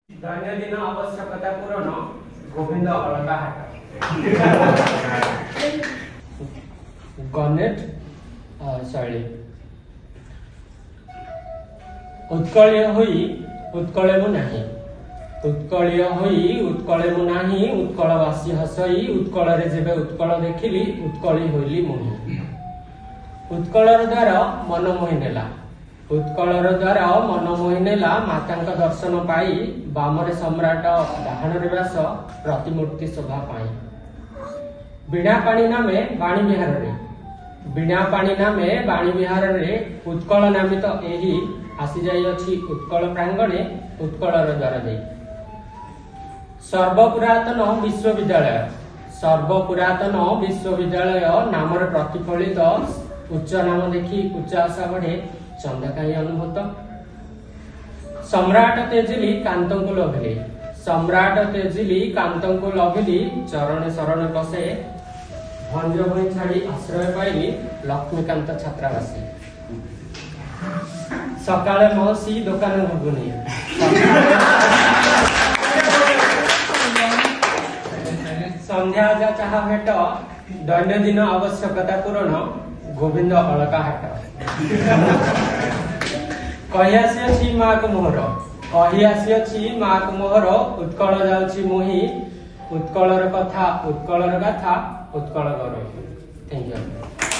दैनंदिन आवश्यकता पूरण गोविंद अलका हाट गणेट शैली उत्कलीय होई उत्कले मु नाही उत्कलीय होई उत्कले मु नाही उत्कलवासी हसई उत्कल रे जेबे उत्कल देखिली उत्कली होइली मुही उत्कलर द्वारा मन मोहि नेला उत्कलर द्वारा मन मोहि नेला मातांक दर्शन पाई बामरे सम्राट डाहाणरे व्यास प्रतिमूर्ति शोभा पाई बीणा पाणी नामे बाणी विहार रे बीणा पाणी नामे बाणी विहार रे उत्कल नामित एही आसी जाई अछि उत्कल प्रांगणे उत्कलर द्वार दे सर्वपुरातन विश्वविद्यालय नामर प्रतिफलित उच्च नाम देखी उच्च आशा बढ़े चंदाकाई अनुभूत सम्राट तेजिली कांतंकु लभिली सम्राट तेजिली कांतंकु लभिली चरण शरण बसे भंज भई छाड़ी आश्रय पाइली लक्ष्मीकांत छात्रावासी सकाळे मौसी दुकान घुगुनी संध्या जा चाहा भेट दैनंदिन आवश्यकता पूरण गोविंद अलका हाट कही आसी माक मोहर कही आसी माक मोहर उत्कल जाउछि मोहि उत्कलर कथा उत्कलर गाथा उत्कल गौरव। Thank you.